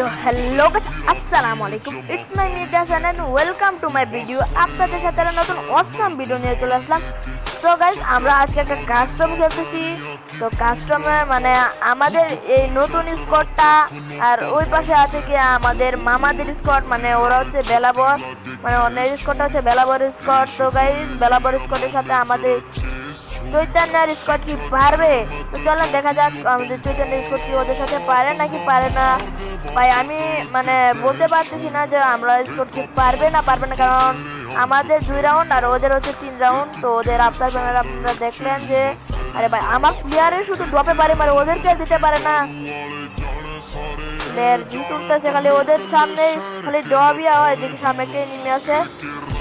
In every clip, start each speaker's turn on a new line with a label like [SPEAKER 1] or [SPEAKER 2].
[SPEAKER 1] তো হ্যালো আসসালামু আলাইকুম, it's my media channel, welcome to my video. আপনাদের সাথে একটা নতুন অসাম ভিডিও নিয়ে চলে আসলাম। তো গাইস, আমরা আজকে একটা কাস্টম খেলতেছি। তো কাস্টমে মানে আমাদের এই নতুন স্কোয়াডটা, আর ওই পাশে আছে কি আমাদের মামাদের স্কোয়াড, মানে ওরা হচ্ছে বেলাবর, মানে অন্যের স্কোয়াডটা হচ্ছে বেলাবর স্কোয়াড। তো গাইস, বেলাবর স্কোয়াডের সাথে আমাদের চৈতন্যের স্কোয়াড কি পারবে? তো চলো দেখা যাক আমাদের চৈতন্যের স্কোয়াড কি ওদের সাথে পারে নাকি পারে না। ভাই আমি মানে বলতে পারতেছি না যে আমরা স্কোর কি পারবে না, কারণ আমাদের 2 রাউন্ড আর ওদের হচ্ছে 3 রাউন্ড। তো ওদের আফটার ব্যানার আপনারা দেখলেন যে আরে ভাই আমার প্লেয়ারে শুধু ড্রপে পারে, মানে ওদেরকে দিতে পারে না। প্লেয়ার জিত উঠতেছে খালি ওদের সামনে, খালি ড্রপই হয়। দেখি সামনে কে নেমে আছে,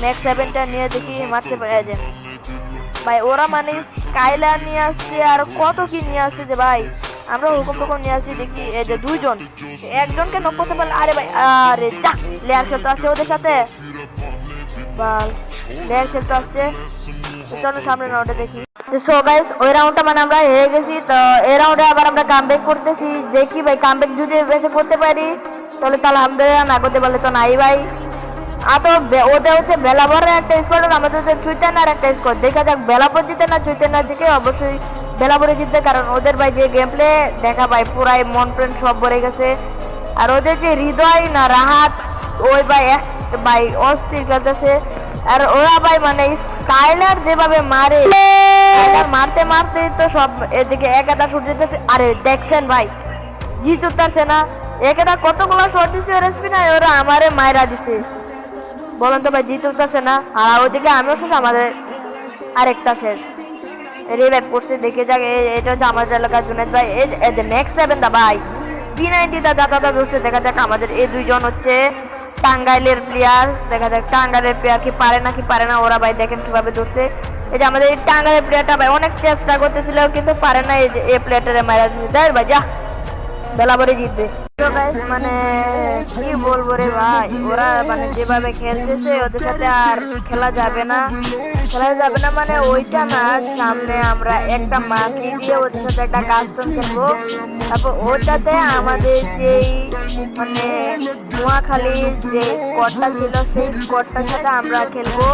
[SPEAKER 1] নেক্সট 7টা নিয়ে দেখি মারতে পারে যে ভাই। ওরা মানে স্কাইলার নিয়ে আসছে আর কত কি নিয়ে আসছে যে ভাই, আমরা হুকুম টুকুম নিয়ে আসছি। দেখি এই যে 2 জন, একজনকে নক করতে পারলে আরে ভাই, আরে যা লেয়ার খেলতে আসছে ওদের সাথে, বল লেয়ার খেলতে আসছে। চলো সামনে রাউন্ডে দেখি। সো গাইস, ওই রাউন্ডটা মানে আমরা হেরে গেছি। তো এই রাউন্ডে আবার আমরা কামব্যাক করতেছি। দেখি ভাই কামব্যাক যদি বেশি করতে পারি তাহলে আলহামদুলিল্লাহ, না করতে পারলে তো নাই ভাই। তো ওদের হচ্ছে বেলাবরের একটা স্কোয়াড আর আমাদের হচ্ছে চৈতন্যের একটা স্কোয়াড। দেখা যাক বেলাবর জিতে না চৈতন্য জিতে। অবশ্যই বেলাবরে জিতবে, কারণ ওদের ভাই যে গেম প্লে দেখা ভাই পুরাই মন প্রেম সব ভরে গেছে। আর ওদের যে হৃদয় না রাহাত, ওই ভাই ভাই অস্থির খেলতেছে। আর ওরা ভাই মানে স্কাইলার যেভাবে মারে, মারতে মারতে তো সব এদিকে একটা শুট দিতেছে। আরে দেখছেন ভাই জিত উঠতেছে না, একটা কতগুলো শট দিচ্ছে ওর স্পিনার, ওরা আমারে মাইরা দিছে। বলেন তো ভাই জিত উঠতেছে না। আর ওইদিকে আমিও শেষ, আমাদের আরেকটা শেষ রিভাইভ করছে। দেখে যাক, এটা হচ্ছে আমাদের এলাকার জুনেদ ভাই। এই যে নেক্সট 7 দা ভাই P90 দাদা ধরছে। দেখা যাক আমাদের এই 2 জন হচ্ছে টাঙ্গাইলের প্লেয়ার। দেখা যাক টাঙ্গাইলের প্লেয়ার কি পারে না কি পারে না। ওরা ভাই দেখেন কিভাবে ধরছে। এই যে আমাদের এই টাঙ্গাইলের প্লেয়ারটা ভাই অনেক চেষ্টা করতেছিল কিন্তু পারে না। এই যে এই প্লেয়ারটারে মারা দিচ্ছে। দেখ ভাই যা বেলাবরে জিতবে। মানে কি বলবো রে ভাই, ওরা মানে যেভাবে খেলতেছে ওদের সাথে আর খেলা যাবে না, মানে ওইটা না। সামনে আমরা একটা মাটি দিয়ে ওদের সাথে একটা কাস্টম খেলবো। তারপর ওটাতে আমাদের যেই মানে নোয়াখালীর যে স্কোয়াডটা ছিল সেই স্কোয়াডটার সাথে আমরা খেলবো।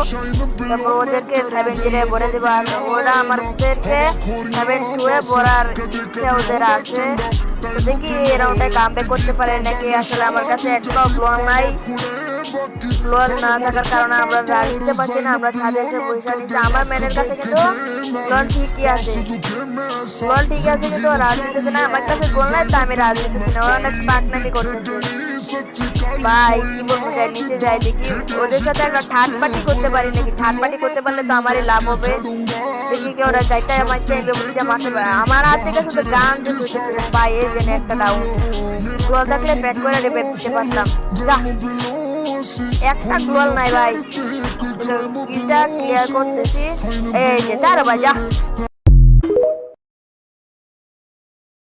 [SPEAKER 1] তারপর ওদেরকে 7-0 ভরে দেবো। আর ওরা আমাদেরকে 7-2 ভরার ইচ্ছা ওদের আছে। দেখি এই রাউন্ডে কামব্যাক করতে পারে নাকি। আসলে আমার কাছে একটা গ্লোয়াল নাই, গ্লোয়াল না থাকার কারণে আমরা রাজ দিতে পারছি না। আমরা ছাদে এসে বসে নিচ্ছি। আমার ম্যানের কাছে কিন্তু গ্লোয়াল ঠিকই আছে, কিন্তু রাজ দিতেছে না। আমার কাছে গোল নাই তো আমি রাজ দিতেছি না। ওরা অনেক পাকনামি করতেছে ভাই, কি বলবো। যাই নিচে যাই দেখি ওদের সাথে একটা ঠাট পাটি করতে পারি নাকি। ঠাট পাটি করতে পারলে তো আমারই লাভ হবে। দেখি কি ওরা যাইতে আমার চাইবে বলতে মারতে পারে। আমার হাত থেকে শুধু গান যে শুনতেছে ভাই। এই জন্য একটা ডাউন গোল থাকলে ব্যাট করে রেপে দিতে পারতাম। যা একটা গোল নাই ভাই, ক্লিয়ার করতেছি। এই যে চার ভাই যা।